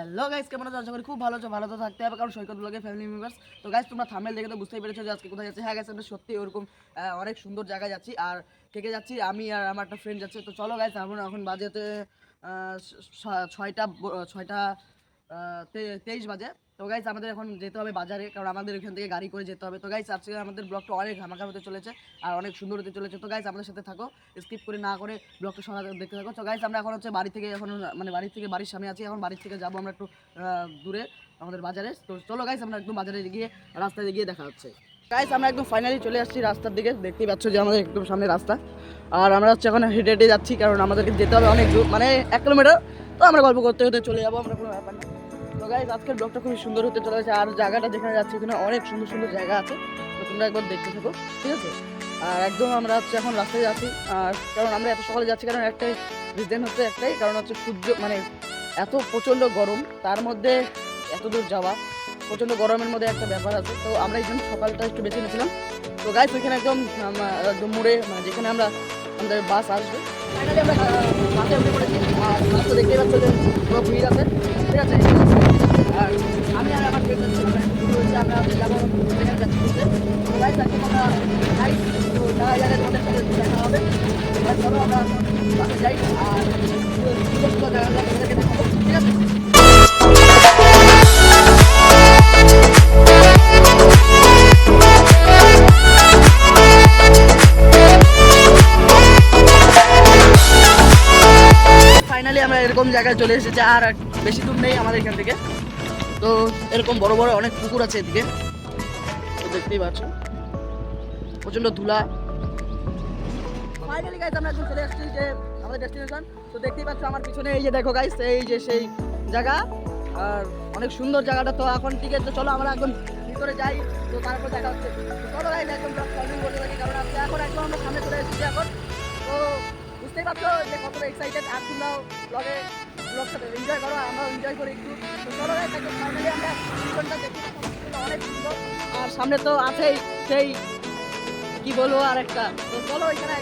Hello guys, কেমন আছো? আশা করি খুব ভালো আছো। ভালো তো থাকতে হবে, কারণ সৈকত ব্লগের ফ্যামিলি মেম্বার্স। তো গাইস, তোমরা থাম্বনেল দেখে তো বুঝতেই পেরেছো যে আজকে কোথায় যাচ্ছি। হ্যাঁ গাইস, আমরা সত্যি ওরকম অনেক সুন্দর জায়গায় যাচ্ছি। আর কে যাচ্ছি? আমি আর আমার একটা ফ্রেন্ড যাচ্ছে। তো চলো গাইস, আমরা এখন বাজেতে ছয়টা ছয়টা 23 বাজে। তো গাইস, আমাদের এখন যেতে হবে বাজারে, কারণ আমাদের এখান থেকে গাড়ি করে যেতে হবে। তো গাইস, আজকে আমাদের ব্লগটা অনেক ধামাকা হতে চলেছে আর অনেক সুন্দর হতে চলেছে। তো গাইস, আমাদের সাথে থাকো, স্কিপ করে না করে ব্লগটা শোনা দেখতে থাকো। তো গাইস, আমরা এখন হচ্ছে বাড়ি থেকে এখন মানে বাড়ির সামনে আছি। এখন বাড়ি থেকে যাবো আমরা একটু দূরে আমাদের বাজারে। তো চলো গাইস, আমরা একদম বাজারে গিয়ে রাস্তায় গিয়ে দেখা হচ্ছে। গাইস, আমরা একদম ফাইনালি চলে আসছি রাস্তার দিকে। দেখতেই পাচ্ছ যে আমাদের একদম সামনে রাস্তা। আর আমরা হচ্ছে এখন হেঁটে হেঁটে যাচ্ছি, কারণ আমাদেরকে যেতে হবে অনেক দূর, মানে 1 কিলোমিটার। তো আমরা গল্প করতে করতে চলে যাবো, আমরা কোনো ব্যাপার না। তো গাইস, আজকের ব্লগটা খুবই সুন্দর হতে চলেছে। আর জায়গাটা যেখানে যাচ্ছি ওখানে অনেক সুন্দর সুন্দর জায়গা আছে। তো তোমরা একবার দেখতে থাকো, ঠিক আছে? আর একদম আমরা হচ্ছে এখন রাস্তায় যাচ্ছি। আর কারণ আমরা এত সকালে যাচ্ছি, কারণ একটাই রিজন হচ্ছে, একটাই কারণ হচ্ছে সূর্য, মানে এত প্রচণ্ড গরম, তার মধ্যে এত দূর যাওয়া, প্রচণ্ড গরমের মধ্যে একটা ব্যাপার আছে। তো আমরা এই জন্য সকালটা একটু বেছে নিয়েছিলাম। তো গাইস, ওইখানে একদম একদম মোড়ে, মানে যেখানে আমাদের বাস আসবে, ফাইনালি আমরা বাসে উঠে পড়েছি। আর বাস তো দেখতেই পাচ্ছ যে পুরো ভিড় আছে, ঠিক আছে? আর আমি আর আমার ফ্রেন্ড আমরা যাবো সেখানে যাচ্ছি ঘুরতে। তো গাইস, একদম আমরা যাই। তো যারা যারা তোমাদের সাথে দেখা হবে, এবার চলো আমরা বাসে যাই। আর সুন্দর সুন্দর জায়গা তোমাদেরকে দেখাবো, ঠিক আছে? ফাইনালি আমরা এরকম জায়গায় চলে এসেছি। আর বেশি দূর নেই আমাদের এখান থেকে। তো এরকম বড় বড় অনেক পুকুর আছে এদিকে। তো দেখতেই পাচ্ছ প্রচন্ড ধুলা। ফাইনালি গাইস, আমরা এখন চলে আসছি যে আমাদের ডেস্টিনেশন। তো দেখতেই পাচ্ছ আমার পিছনে, এই যে দেখো গাইস, এই যে সেই জায়গা। আর অনেক সুন্দর জায়গাটা। তো এখন ঠিক আছে, চলো আমরা এখন ভিতরে যাই। তো তারপর দেখা হচ্ছে। তো চলো গাইস, একদম কলিং বলতে থাকি, কারণ এখন একদম আমরা সামনে চলে এসেছি এখন। তো বুঝতেই পারছো যে কতটা এক্সাইটেড। আর তোমরাও ব্লগের সাথে এনজয় করো, আমরাও এনজয় করি একটু। তো চলো গাইস, একদম ফাইনালি আমরা পিছনটা দেখি, অনেক সুন্দর। আর সামনে তো আছেই সেই, কি বলবো, আর একটা। তো চলো এখানে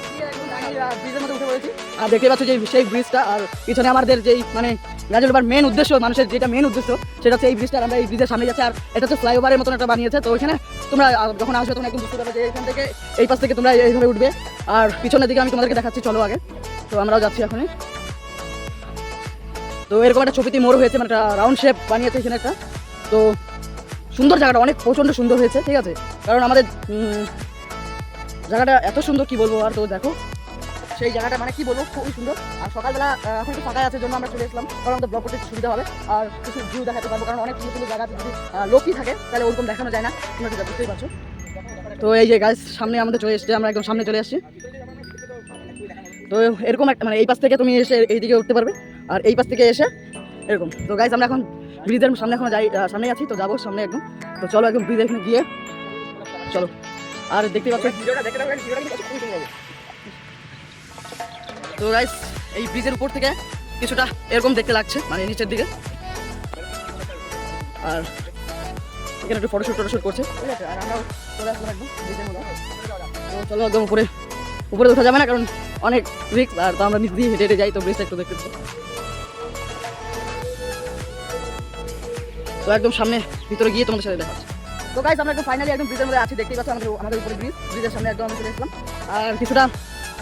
ব্রিজের মধ্যে উঠে পড়েছি। আর দেখতে পাচ্ছ যে সেই ব্রিজটা, আর পিছনে আমাদের যেই মানে গাজলডোবার মেন উদ্দেশ্য, মানুষের যেটা মেন উদ্দেশ্য, সেটা হচ্ছে এই ব্রিজটা। আমরা এই ব্রিজের সামনে যাচ্ছি। আর এটা হচ্ছে ফ্লাইওভারের মতন একটা বানিয়েছে। তো ওইখানে তোমরা যখন আসবে তোমরা একদম বুঝতে পারবে যে এখান থেকে এই পাশ থেকে তোমরা এইভাবে উঠবে। আর পিছনের দিকে আমি তোমাদেরকে দেখাচ্ছি, চলো আগে। তো আমরাও যাচ্ছি এখনই। তো এরকম একটা ছবিতে মোড় হয়েছে, মানে একটা রাউন্ড শেপ বানিয়েছে এখানে একটা। তো সুন্দর জায়গাটা, অনেক প্রচণ্ড সুন্দর হয়েছে, ঠিক আছে? কারণ আমাদের জায়গাটা এত সুন্দর, কি বলবো। আর তো দেখো সেই জায়গাটা, মানে কি বলবো, খুবই সুন্দর। আর সকালবেলা এখন একটু ফাঁকা আছে জন্য আমরা চলে এসলাম, কারণ আমাদের ব্লগ করতে সুবিধা হবে আর কিছু ভিউ দেখাতে পারবো। কারণ অনেক সুন্দর সুন্দর জায়গা, যদি লোকই থাকে তাহলে ওরকম দেখানো যায় না, তোমরা যেটা বুঝতেই পারছো। তো এই যে গাইস, সামনে আমাদের চলে এসছে, আমরা একদম সামনে চলে আসছি। তো এরকম একটা, মানে এই পাশ থেকে তুমি এসে এইদিকে উঠতে পারবে, আর এই পাশ থেকে এসে এরকম। তো গাইস, আমরা এখন ব্রিজের সামনে এখন সামনে আছি। তো যাবো সামনে একদম। তো চলো একদম ব্রিজের এখানে গিয়ে চলো। আর দেখতে পাচ্ছ, তো গাইস, এই ব্রিজের উপর থেকে কিছুটা এরকম দেখতে লাগছে, মানে নিচের দিকে। আর এখানে একটু ফটোশুট করছে, ঠিক আছে? আর আমরাও চলে আসলাম একদম ব্রিজের মধ্যে। তো চলো একদম উপরে ওঠা যাবে না, কারণ অনেক রিস্ক। আর তো আমরা নিচ দিয়ে হেঁটে হেঁটে যাই। তো ব্রিজটা একটু দেখতে পাবো। তো একদম সামনে ভিতরে গিয়ে তোমাদের সাথে দেখা হচ্ছে। তো গাইস, আমরা একদম ফাইনালি একদম ব্রিজের মধ্যে আছি। দেখতেই পাচ্ছ আমাদের উপরে ব্রিজের সামনে একদম আমি চলে আসলাম। আর কিছুটা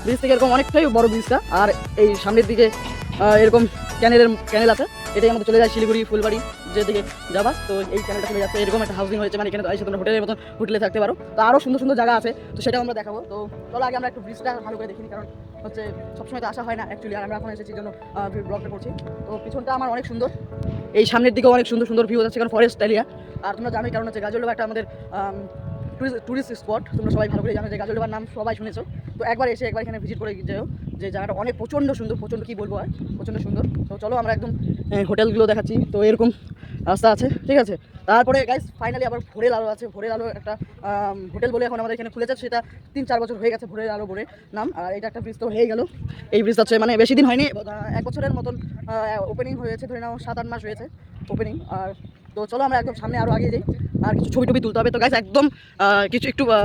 ব্রিজ থেকে এরকম অনেকটাই বড় ব্রিজটা। আর এই সামনের দিকে এরকম ক্যানেল আছে। এটাই আমাদের চলে যায় শিলিগুড়ি, ফুলবাড়ি যেদিকে যাবা। তো এই ক্যানেলটা চলে যাচ্ছে। এরকম একটা হাউসিং হয়েছে, মানে এখানে এসে তোমরা হোটেলের মতন হোটেলে থাকতে পারো। তো আরও সুন্দর সুন্দর জায়গা আছে, তো সেটাও আমরা দেখাবো। তো চলো আগে আমরা একটু ব্রিজটা ভালো করে দেখিনি, কারণ হচ্ছে সবসময় তো আসা হয় না অ্যাকচুয়ালি। আর আমরা এখন এসেছি জন্য ব্লগটা করছি। তো পিছনটা আমার অনেক সুন্দর, এই সামনের দিকেও অনেক সুন্দর সুন্দর ভিউ আছে, কারণ ফরেস্ট এরিয়া। আর তোমরা জানোই, কারণ হচ্ছে গাজলডোবা একটা আমাদের টুরিস্ট স্পট। তোমরা সবাই ভালো করে জানো যে গাজলডোবার নাম সবাই শুনেছো। তো একবার এখানে ভিজিট করে যেও, যে জায়গাটা অনেক প্রচণ্ড সুন্দর, প্রচণ্ড কি বলবো, আর প্রচণ্ড সুন্দর। তো চলো আমরা একদম হোটেলগুলো দেখাচ্ছি। তো এরকম রাস্তা আছে, ঠিক আছে? তারপরে গাইস, ফাইনালি আবার ভোরের আলো আছে। ভোরের আলো একটা হোটেল বলে এখন আমাদের এখানে খুলেছে, সেটা 3-4 বছর হয়ে গেছে, ভোরের আলো বলে নাম। আর এটা একটা ব্রিজ তো হয়ে গেল। এই ব্রিজ আছে, মানে বেশি দিন হয়নি, 1 বছরের মতন ওপেনিং হয়েছে, ধরে নাও 7-8 মাস হয়েছে ওপেনিং। আর তো চলো আমরা একদম সামনে আরও আগে যাই। আর কিছু ছবি টবি তুলতে হবে। তো গাইস একদম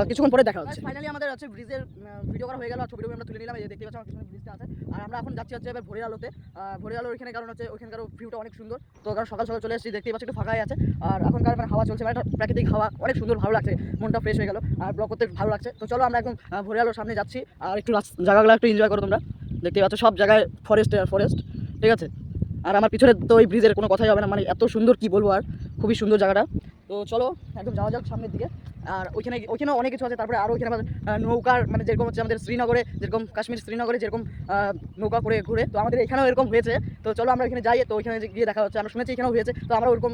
কিছুক্ষণ পরে দেখা হচ্ছে। ফাইনালি আমাদের হচ্ছে ব্রিজের ভিডিও করা হয়ে গেল, আর ছবি টবি আমরা তুলে নিলাম। এই যে দেখতে পাচ্ছ আমার ব্রিজটা আছে, আর আমরা এখন যাচ্ছি হচ্ছে এবার ভোরের আলোতে। ভোরের আলো ওইখানে কারণ হচ্ছে ওইখানকার ভিউটা অনেক সুন্দর। তো কারণ সকাল সকাল চলে এসেছি, দেখতেই পাচ্ছি একটু ফাঁকাই আছে, আর এখনকার মানে হাওয়া চলছে, মানে একটা প্রাকৃতিক হাওয়া, অনেক সুন্দর, ভালো লাগছে, মনটা ফ্রেশ হয়ে গেল, আর ব্লগ করতে ভালো লাগছে। তো চলো আমরা একদম ভোরের আলোর সামনে যাচ্ছি, আর একটু জায়গাগুলো একটু এনজয় করো তোমরা। দেখতেই পাচ্ছ সব জায়গায় ফরেস্ট ঠিক আছে। আর আমার পিছনে তো ওই ব্রিজের কোনো কথাই হবে না, মানে এত সুন্দর কি বলবো, আর খুবই সুন্দর জায়গাটা। তো চলো একদম যাওয়া যাক সামনের দিকে। আর ওইখানেও অনেক কিছু আছে। তারপরে আরও ওইখানে আমাদের নৌকার মানে যেরকম হচ্ছে আমাদের শ্রীনগরে, যেরকম কাশ্মীর শ্রীনগরে যেরকম নৌকা করে ঘুরে, তো আমাদের এখানেও এরকম হয়েছে। তো চলো আমরা এখানে যাই, তো ওইখানে গিয়ে দেখা হচ্ছে। আমরা শুনেছি এখানেও হয়েছে, তো আমরা ওরকম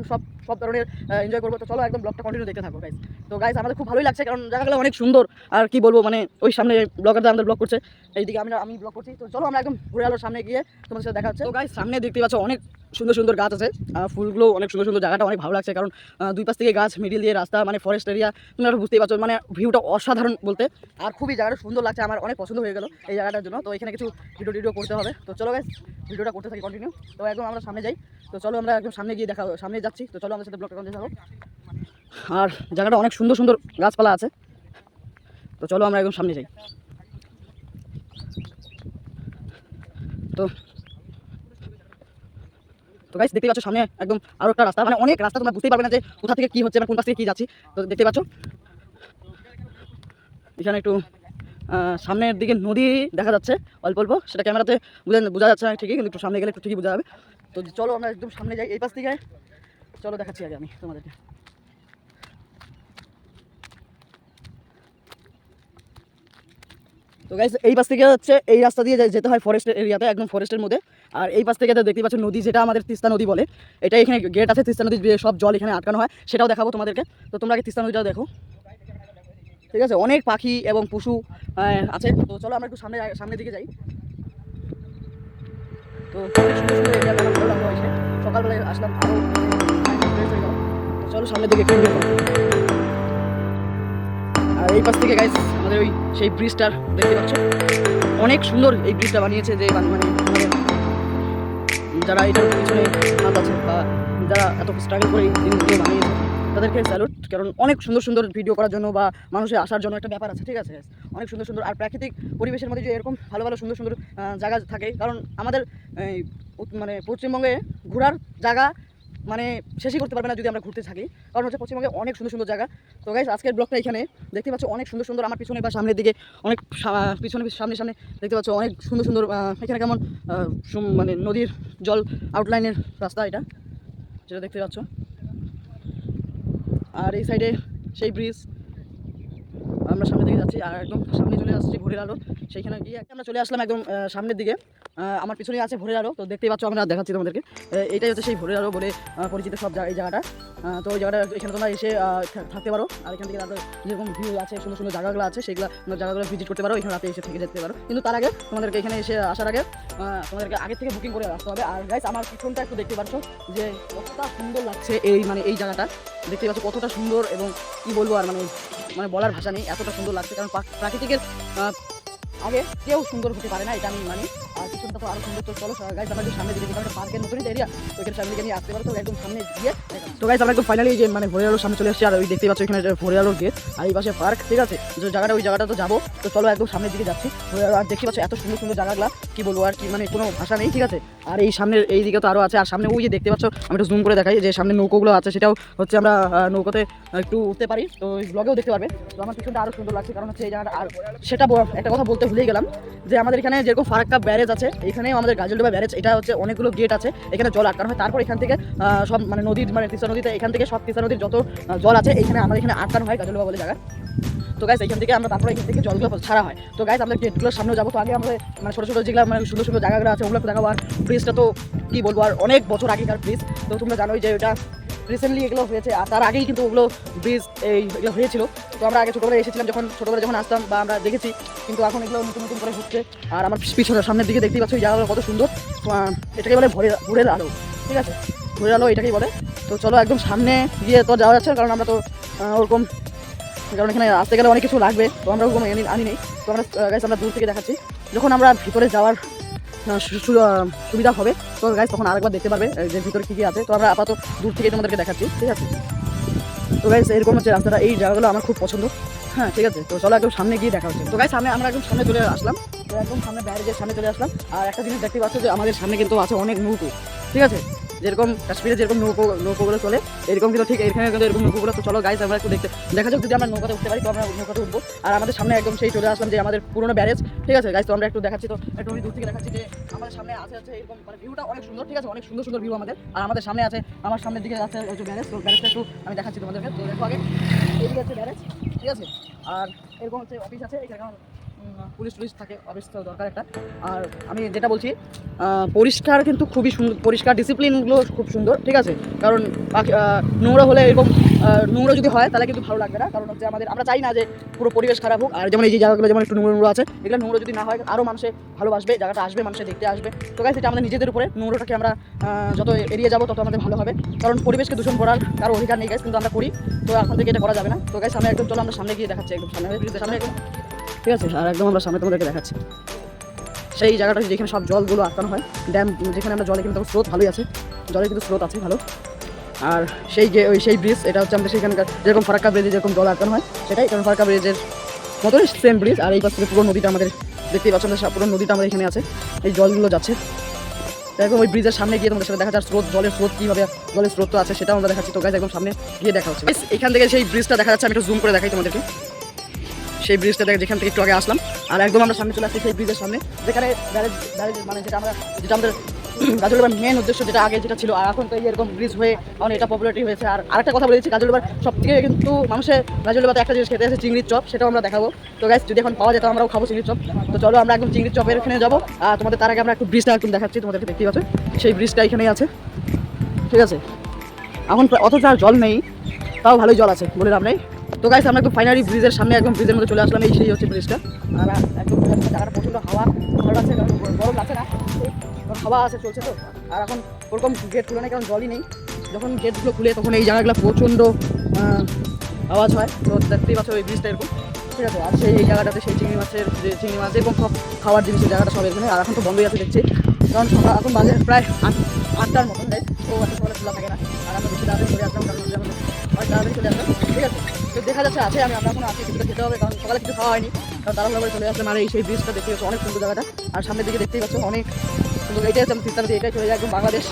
সব ধরনের এনজয় করবো। তো চলো একদম ব্লগটা কন্টিনিউ দেখতে থাকবো গাইস। তো গাইস আমাদের খুব ভালোই লাগছে, কারণ জায়গাগুলো অনেক সুন্দর। আর কি বলবো, মানে ওই সামনে ব্লগাররা আমাদের ব্লগ করছে, এইদিকে আমি ব্লগ করছি। তো চলো আমরা একদম ঘুরে আলোর সামনে গিয়ে তোমাদের সাথে দেখা হচ্ছে। তো গাইস সামনে দেখতে পাচ্ছ অনেক সুন্দর সুন্দর গাছ আছে, ফুলগুলো অনেক সুন্দর সুন্দর, জায়গাটা অনেক ভালো লাগছে, কারণ দুই পাশ থেকে গাছ, মিডিল দিয়ে রাস্তা, মানে ফরেস্ট এরিয়া, তুমি একটা বুঝতেই পারছো, মানে ভিউটা অসাধারণ বলতে। আর খুবই জায়গাটা সুন্দর লাগছে, আমার অনেক পছন্দ হয়ে গেল এই জায়গাটার জন্য। তো এখানে কিছু ভিডিও করতে হবে। তো চলো গাইস ভিডিওটা করতে থাকি কন্টিনিউ। তো একদম আমরা সামনে যাই। তো চলো আমরা একদম সামনে গিয়ে সামনে যাচ্ছি। তো চলো আমাদের সাথে ব্লগটা কন্টিনিউ থাকো। আর জায়গাটা অনেক সুন্দর সুন্দর গাছপালা আছে। তো চলো আমরা একদম সামনে যাই। তো গাইস দেখতে পাচ্ছ সামনে একদম আরো একটা রাস্তা, মানে অনেক রাস্তা, তোমরা বুঝতেই পারবে না যে কোথা থেকে কি হচ্ছে, মানে কোন পাশ থেকে কি যাচ্ছি। তো দেখতে পাচ্ছ এখানে একটু সামনের দিকে নদী দেখা যাচ্ছে অল্প অল্প, সেটা ক্যামেরাতে বোঝা যাচ্ছে না ঠিকই, কিন্তু একটু সামনে গেলে একটু ঠিকই বোঝা যাবে। তো চলো আমরা একদম সামনে যাই এই পাশ থেকে। চলো দেখাচ্ছি আগে আমি তোমাদেরকে। তো গাইস এই পাশ থেকে হচ্ছে এই রাস্তা দিয়ে যেতে হয় ফরেস্ট এরিয়াতে, একদম ফরেস্টের মধ্যে। আর এই পাশ থেকে দেখতে পাচ্ছ নদী, যেটা আমাদের তিস্তা নদী বলে। এটা এখানে গেট আছে তিস্তা নদীর, সব জল এখানে আটকানো হয়, সেটাও দেখাবো তোমাদেরকে। তো তোমরা আগে তিস্তা নদীটাও দেখো। ঠিক আছে, অনেক পাখি এবং পশু আছে। তো চলো আমরা একটু সামনের দিকে যাই। তো সকালবেলায় আসলাম, আরও ফ্রেশ হয়ে গেল। তো চলো সামনের দিকে একটু এনজয় করো। আর এই পাশ থেকে গাইস আমাদের ওই সেই ব্রিজটার দেখতে পাচ্ছ, অনেক সুন্দর এই ব্রিজটা বানিয়েছে, যে মানে আমাদের যারা এটার পিছনে হাত আছে, বা যারা এত স্ট্রাগল করে এই জিনিসগুলো বানিয়েছে, তাদেরকে স্যালুট। কারণ অনেক সুন্দর সুন্দর ভিডিও করার জন্য বা মানুষের আসার জন্য একটা ব্যাপার আছে, ঠিক আছে। অনেক সুন্দর সুন্দর আর প্রাকৃতিক পরিবেশের মধ্যে যে এরকম ভালো ভালো সুন্দর সুন্দর জায়গা থাকে, কারণ আমাদের মানে পশ্চিমবঙ্গে ঘোরার জায়গা মানে শেষই করতে পারবে না যদি আমরা ঘুরতে থাকি, কারণ হচ্ছে পশ্চিমবঙ্গে অনেক সুন্দর সুন্দর জায়গা। তো গাইস আজকের ব্লগটা এখানে দেখতে পাচ্ছ অনেক সুন্দর সুন্দর, আমার পিছনে বা সামনের দিকে অনেক পিছনে সামনে দেখতে পাচ্ছ অনেক সুন্দর সুন্দর। এখানে কেমন মানে নদীর জল আউটলাইনের রাস্তা এটা, যেটা দেখতে পাচ্ছ। আর এই সাইডে সেই ব্রিজ, আমরা সামনের দিকে যাচ্ছি, আর একদম সামনে চলে আসছি ভোরের আলো। সেইখানে গিয়ে আমরা চলে আসলাম একদম সামনের দিকে। আমার পিছনে আছে ভোরের আলো, তো দেখতেই পাচ্ছ, আমরা দেখাচ্ছি তোমাদেরকে। এটাই হচ্ছে সেই ভোরের আলো বলে পরিচিত সব এই জায়গাটা। তো ওই জায়গাটা এখানে তোমরা এসে থাকতে পারো, আর এখান থেকে তারপরে যেরকম ভিউ আছে, সুন্দর সুন্দর জায়গাগুলো আছে, সেইগুলো জায়গাগুলো ভিজিট করতে পারো, এখানে রাতে এসে থেকে যেতে পারো। কিন্তু তার আগে তোমাদেরকে এখানে এসে আসার আগে তোমাদেরকে আগে থেকে বুকিং করে আসতে হবে। আর গাইস আমার পিছনটা একটু দেখতে পাচ্ছ যে কতটা সুন্দর লাগছে এই মানে এই জায়গাটা, দেখতে পাচ্ছ কতটা সুন্দর, এবং কি বলবো আর মানে বলার ভাষা নেই, এতটা সুন্দর লাগছে। কারণ প্রাকৃতিকের আগে কেউ সুন্দর হতে পারে না, এটা আমি মানি। আর পিছনটা তো আরো সুন্দর। তো চলো গাইস আমরা একটু সামনে দিকে, যেখানে পার্কের মতনই এরিয়া, তো এখানে সামনে দিকে নিয়ে আসতে পারো। তো একদম সামনে গিয়ে তো গাইস আমরা একদম ফাইনালি যে মানে ভোরের আলোর সামনে চলে আসছি, আর ওই দেখতেই পাচ্ছ এখানে ভোরের আলোর গেট, আর এই পাশে পার্ক, ঠিক আছে। যে জায়গাটা ওই জায়গাটা তো যাবো। তো চলো একদম সামনের দিকে যাচ্ছি ভোরের আলো। আর দেখতে পাচ্ছ এত সুন্দর সুন্দর জায়গাগুলা, কি বলবো আর কি, মানে কোনো ভাষা নেই, ঠিক আছে। আর এই সামনের এই দিকে তো আরও আছে, আর সামনে ওই যে দেখতে পাচ্ছ, আমি একটু জুম করে দেখাই, যে সামনে নৌকোগুলো আছে, সেটাও হচ্ছে আমরা নৌকোতে একটু উঠতে পারি। তো ওই ব্লগেও দেখতে পারবে। তো আমার পিছনটা আরও সুন্দর লাগছে, কারণ হচ্ছে এই জায়গাটা। আর সেটা একটা কথা বলতে ভুলেই গেলাম, যে আমাদের এখানে যেরকম ফারাক্কা ব্যারেজ আছে, এখানেও আমাদের গাজলডোবা ব্যারেজ, এটা হচ্ছে অনেকগুলো গেট আছে, এখানে জল আটকানো হয়। তারপর এখান থেকে সব মানে নদীর মানে তিস্তা নদীতে, এখান থেকে সব তিস্তা নদীর যত জল আছে এখানে আমাদের এখানে আটকানো হয়, গাজলডোবা বলে জায়গা। তো গাইস এখান থেকে আমরা তারপরে এখান থেকে জলগুলো ছাড়া হয়। তো গাইস আমরা গেটগুলোর সামনেও যাবো। তো আগে আমাদের মানে ছোটো ছোটো যেগুলো মানে সুন্দর সুন্দর জায়গাগুলো আছে, ওগুলো দেখাবো। আর ব্রিজটা তো কী বলবো, আর অনেক বছর আগেকার ব্রিজ। তো তোমরা জানোই যে এটা রিসেন্টলি এগুলো হয়েছে, আর তার আগেই কিন্তু ওগুলো ব্রিজ এগুলো হয়েছিল। তো আমরা আগে ছোটোবেলায় এসেছিলাম, ছোটোবেলায় যখন আসতাম বা আমরা দেখেছি, কিন্তু এখন এগুলো নতুন নতুন করে হচ্ছে। আর আমার পিছনে সামনের দিকে দেখতেই পাচ্ছ এই জায়গাগুলো কত সুন্দর। এটাকে বলে ভোরের আলো, ঠিক আছে, ভোরের আলো এটাকেই বলে। তো চলো একদম সামনে গিয়ে তো যাওয়া যাচ্ছে, কারণ আমরা তো ওরকম, কারণ এখানে আসতে গেলে অনেক কিছু লাগবে, তো আমরা ওরকম আনি নেই। তো আমরা গাইস আমরা দূর থেকে দেখাচ্ছি, যখন আমরা ভিতরে যাওয়ার সুবিধা হবে, তো গাইস তখন আরেকবার দেখতে পারবে যে ভিতরে কী কী আছে। তো আমরা আপাতত দূর থেকে তোমাদেরকে দেখাচ্ছি, ঠিক আছে। তো গাইস এরকম হচ্ছে রাস্তাটা, এই জায়গাগুলো আমার খুব পছন্দ। হ্যাঁ ঠিক আছে, তো চলো একদম সামনে গিয়ে দেখা হচ্ছে। তো গাইস আমরা একদম সামনে চলে আসলাম, তো একদম সামনে ব্যারিকেডের সামনে চলে আসলাম। আর একটা জিনিস দেখতে পাচ্ছ যে আমাদের সামনে কিন্তু আছে অনেক নৌকো, ঠিক আছে, যেরকম কাশ্মীরে যেরকম নৌকোগুলো চলে এরকম কিন্তু ঠিক এখানে কিন্তু এরকম নৌকোগুলো। তো চলো গাইস আমরা একটু দেখা যাক যদি আমরা নৌকাতে উঠতে পারি তো আমরা নৌকাতে উঠবো। আর আমাদের সামনে একদম সেই চলে আসলাম যে আমাদের পুরোনো ব্যারেজ, ঠিক আছে গাইস। তো আমরা একটু দেখাচ্ছি, তো একটু দূর থেকে দেখাচ্ছি যে আমাদের সামনে আছে এরকম মানে ভিউটা অনেক সুন্দর, ঠিক আছে, অনেক সুন্দর সুন্দর ভিউ আমাদের। আর আমাদের সামনে আছে, আমার সামনের দিকে আছে ব্যারেজ। তো ব্যারেজটা একটু আমি দেখাচ্ছি তোমাদেরকে। তো দেখো আগে এইদিকে আছে ব্যারেজ, ঠিক আছে। আর এরকম হচ্ছে অফিস আছে এখানে, পুলিশ থাকে, অফিস তো দরকার একটা। আর আমি যেটা বলছি পরিষ্কার কিন্তু খুবই সুন্দর, পরিষ্কার ডিসিপ্লিনগুলো খুব সুন্দর, ঠিক আছে। কারণ নোংরা হলে এরকম নোংরা যদি হয় তাহলে কিন্তু ভালো লাগবে না। কারণ হচ্ছে আমরা চাই না যে পুরো পরিবেশ খারাপ হোক। আর যেমন এই যে জায়গাগুলো যেমন একটু নোংরা আছে, এগুলো নোংরা যদি না হয় আরও মানুষে ভালোবাসবে, জায়গাটা আসবে, মানুষে দেখতে আসবে। তো গাইস এটা আমাদের নিজেদের উপরে, নোংরাটাকে আমরা যত এড়িয়ে যাবো তত আমাদের ভালো হবে। কারণ পরিবেশকে দূষণ করার কারো অধিকার নেই গাইস, কিন্তু আমরা করি। তো এখন থেকে এটা করা যাবে না। তো গাইস আমরা একদম চলো আমরা সামনে গিয়ে দেখাচ্ছি, একদম সামনে একদম, ঠিক আছে। আর একদম আমরা সামনে তোমাদেরকে দেখাচ্ছি সেই জায়গাটা যেখানে সব জলগুলো আটকানো হয়, ড্যাম যেখানে আমরা জলে কিন্তু স্রোত ভালোই আছে, জলের কিন্তু স্রোত আছে ভালো। আর সেই ব্রিজ, এটা হচ্ছে আমাদের সেইখানকার যেরকম ফারাক্কা ব্রিজে যেরকম জল আটকানো হয় সেটাই, কারণ ফারাক্কা ব্রিজের মতনই সেম ব্রিজ। আর এই পাশ থেকে পুরো নদীটা আমাদের দেখতেই পাচ্ছ, পুরো নদীটা আমাদের এখানে আছে, এই জলগুলো যাচ্ছে। একদম ওই ব্রিজের সামনে গিয়ে তোমাদের সাথে দেখা যাচ্ছে জলের স্রোত কীভাবে, জলের স্রোত তো আছে সেটাও আমরা দেখাচ্ছি। তো গাইস একদম সামনে গিয়ে দেখা হচ্ছে। এখান থেকে সেই ব্রিজটা দেখা যাচ্ছে, আমি একটু জুম করে দেখাই তোমাদেরকে। সেই ব্রিজটা দেখে যেখান থেকে একটু আগে আসলাম, আর একদম আমরা সামনে চলে আসছি সেই ব্রিজের সামনে, যেখানে ব্যারেজ মানে যেটা আমাদের গাজলডোবার মেন উদ্দেশ্য যেটা আগে যেটা ছিল। আর এখন তো এরকম ব্রিজ হয়ে এখন এটা পপুলারিটি হয়েছে। আর আরেকটা কথা বলেছি, গাজলডোবার সব থেকে কিন্তু মানুষের গাজলডোবাতে একটা জিনিস খেতে আছে, চিংড়ির চপ, সেটাও আমরা দেখাবো। তো গাইস যদি এখন পাওয়া যেত আমরাও খাবো চিংড়ির চপ। তো চলো আমরা একদম চিংড়ির চপের এখানে যাবো। আর তোমাদের তার আগে আমরা একটু ব্রিজটা একদম দেখাচ্ছি, তোমাদেরকে দেখতেই পাচ্ছ সেই ব্রিজটা এখানেই আছে, ঠিক আছে। এখন অথচ আর জল নেই, তাও ভালোই জল আছে বলে লাভ নেই। তো গাইস আমরা একদম ফাইনালি ব্রিজের সামনে, একদম ব্রিজের মধ্যে চলে আসলাম, সেই হচ্ছে ব্রিজটা। আর একদম জায়গাটা প্রচণ্ড হাওয়া ভালো আছে, কারণ গরম লাগছে না, হাওয়া আছে চলছে তো। আর এখন ওরকম গেট খুলে নেই, কারণ জলই নেই। যখন গেটগুলো খুলে তখন এই জায়গাগুলো প্রচণ্ড আওয়াজ হয়। তো দেখতেই পাচ্ছ ওই ব্রিজটা এরকম, ঠিক আছে। আর এই জায়গাটাতে সেই চিংড়ি মাছ এরকম সব খাওয়ার জিনিসের জায়গাটা সব এখানে। আর এখন তো বন্ধই আছে দেখছি, কারণ এখন বাজে প্রায় 8টার মতন, তাই তো এত সকালে খোলা থাকে না। আর আমরা বেশি তাড়াতাড়ি চলে আসলাম, কারণ অনেক তাড়াতাড়ি চলে আসলাম, ঠিক আছে। তো দেখা যাচ্ছে আছে আমরা এখন আছি, কিছুটা খেতে হবে, কারণ সকালে কিছু খাওয়া হয়নি, কারণ তাড়াহুড়ো করে চলে আসলাম। আর সেই ব্রিজটা দেখতে পাচ্ছ অনেক সুন্দর জায়গাটা। আর সামনের দিকে দেখতেই পাচ্ছ অনেক সুন্দর, এটাই হচ্ছে তিস্তা নদী, এটাই চলে যায় একদম বাংলাদেশ,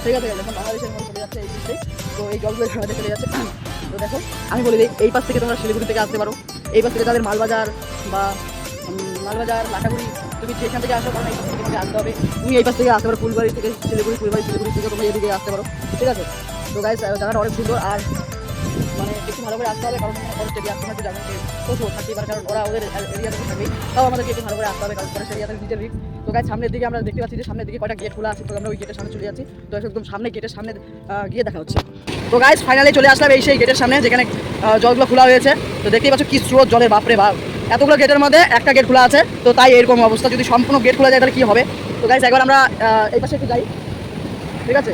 ঠিক আছে। এখন বাংলাদেশের মধ্যে চলে যাচ্ছে এই ব্রিজে, তো এই জলগুলো ঝাড়াতে চলে যাচ্ছে। তো দেখো আমি বলি এই পাশ থেকে তোমরা শিলিগুড়ি থেকে আসতে পারো, এই পাশ থেকে তাদের মালবাজার বা লাটাগুড়ি, তুমি যেখান থেকে আসো, কারণ এই পাশ থেকে তোমাকে আসতে হবে। তুমি এই পাশ থেকে আসতে পারো ফুলবাড়ি থেকে শিলিগুড়ি থেকে তুমি এদিকে আসতে পারো, ঠিক আছে। তো গাইস জায়গাটা অনেক সুন্দর। আর মানে একটু ভালো করে আসতে হবে, কারণ ফরেস্ট এরিয়া তোমাকে জানেন যে পশু থাকতেই পারে, কারণ ওরা ওদের এরিয়াতে থাকবেই, তাও আমাদেরকে একটু ভালো করে আসতে হবে, কারণ ফরেস্ট এরিয়াতে নিজের রিস্ক। তো গাইস সামনের দিকে আমরা দেখতে পাচ্ছি যে সামনের দিকে কয়টা গেট খোলা আছে, তো আমরা ওই গেটের সামনে চলে যাচ্ছি। তো একদম সামনে গেটের সামনে গিয়ে দেখা হচ্ছে। তো গাইস ফাইনালি চলে আসলাম এই সেই গেটের সামনে, যেখানে জলগুলো খোলা হয়েছে। তো দেখতেই পাচ্ছ কি স্রোত জলের, বাপরে বাপ, এতগুলো গেটের মধ্যে একটা গেট খোলা আছে। তো তাই এরকম অবস্থা, যদি সম্পূর্ণ গেট খোলা যায় তাহলে কী হবে। তো গাইস একবার আমরা এই পাশে একটু যাই, ঠিক আছে।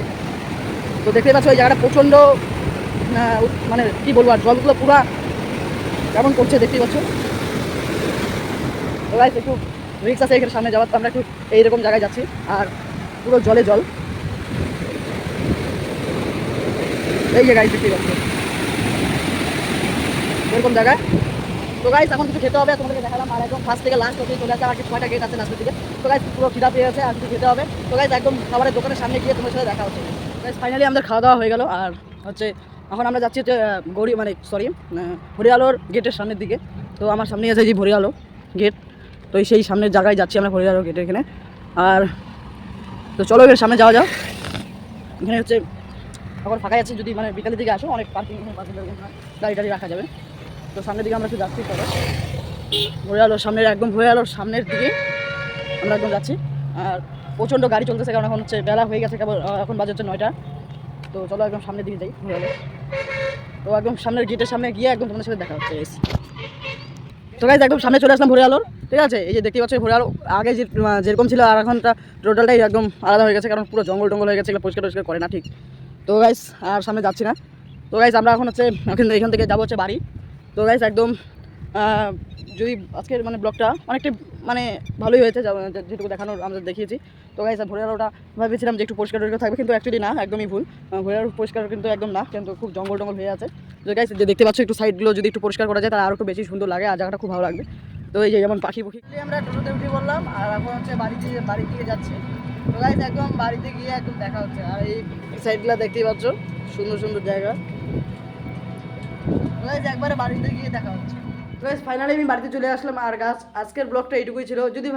তো দেখতেই পাচ্ছ এই জায়গাটা প্রচণ্ড মানে কী বলবো, আর জলগুলো পুরা কেমন করছে দেখতেই পাচ্ছ। তো গাইস একটু রিক্স আছে এখানে সামনে যাওয়ার, তো আমরা একটু এইরকম জায়গায় যাচ্ছি। আর পুরো জলে জল, এই যে গাইস দেখতেই পাচ্ছ এরকম জায়গায়। তো গাইস এখন কিছু খেতে হবে, তোমাদেরকে দেখালাম। আর একদম ফার্স্ট থেকে লাস্ট অবধি চলে আসছে, আর কিছু 6টা গেট আছে লাস্টের দিকে। তো গাইস পুরো খিদা পেয়ে আছে, আর কিছু খেতে হবে। তো গাইস একদম খাবারের দোকানের সামনে গিয়ে তোমার সাথে দেখা হচ্ছে। গাইস ফাইনালি আমাদের খাওয়া দাওয়া হয়ে গেল। আর হচ্ছে এখন আমরা যাচ্ছি হচ্ছে ভরিয়ালোর গেটের সামনের দিকে। তো আমার সামনে আছে যে ভরিয়ালো গেট, তো সেই সামনের জায়গায় যাচ্ছি আমরা, ভরিয়ালো গেটের এখানে। আর তো চলো এর সামনে যাওয়া যাও। এখানে হচ্ছে এখন ফাঁকা আছে, যদি মানে বিকালের দিকে আসো অনেক পার্কিং গাড়ি টাড়ি রাখা যাবে। তো সামনের দিকে আমরা একটু যাচ্ছি, চলো ভরিয়ালোর সামনের, একদম ভরিয়ালোর সামনের দিকে আমরা একদম যাচ্ছি। আর প্রচণ্ড গাড়ি চলতেছে, কারণ এখন হচ্ছে বেলা হয়ে গেছে, কেবল এখন বাজে হচ্ছে 9টা। তো চলো একদম সামনের দিকে যাই ভরিয়ালো। তো একদম সামনের গেটের সামনে গিয়ে একদম তোমাদের সাথে দেখা হচ্ছে। তো গাইস একদম সামনে চলে আসলাম ভরিয়ালোর, ঠিক আছে। এই যে দেখতে পাচ্ছ ভরিয়ালো আগে যেরকম ছিল, আর এখনটা টোটালটাই একদম আলাদা হয়ে গেছে, কারণ পুরো জঙ্গল টঙ্গল হয়ে গেছে, এগুলো পরিষ্কার করে না ঠিক। তো গাইস আর সামনে যাচ্ছি না। তো গাইস আমরা এখন হচ্ছে এখান থেকে যাবো হচ্ছে বাড়ি। তো গাইস একদম যদি আজকের মানে ব্লগটা অনেকটা মানে ভালোই হয়েছে, যেটুকু দেখানোর আমরা দেখিয়েছি। তো গাইস ভোরের আলোটা ভেবেছিলাম যে একটু পরিষ্কার টরিষ্কার থাকবে, কিন্তু অ্যাকচুয়ালি না, একদমই ভুল। ভোরের আলো পরিষ্কার কিন্তু একদম না, কিন্তু খুব জঙ্গল টঙ্গল হয়ে আছে। তো গাইস যে দেখতে পাচ্ছ একটু সাইডগুলো যদি একটু পরিষ্কার করা যায় তাহলে আরও একটু বেশি সুন্দর লাগে, আর জায়গাটা খুব ভালো লাগবে। তো এই যে যেমন পাখি পুখি আমরা টোটোতে উঠে বললাম, আর এখন হচ্ছে বাড়ি দিয়ে যাচ্ছি। তো গাইস একদম বাড়িতে গিয়ে একদম দেখা হচ্ছে। আর এই সাইডগুলো দেখতেই পাচ্ছ, সুন্দর সুন্দর জায়গা। গাইস একবারে বাড়িতে গিয়ে দেখা হচ্ছে। গাইস ফাইনালি আমি বাড়িতে চলে আসলাম। আর আজকের ব্লগটা এইটুকুই ছিল। যদি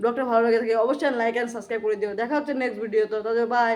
ব্লগটা ভালো লাগে থাকে অবশ্যই লাইক অ্যান্ড সাবস্ক্রাইব করে দিও। দেখা হচ্ছে নেক্সট ভিডিও। তো বাই।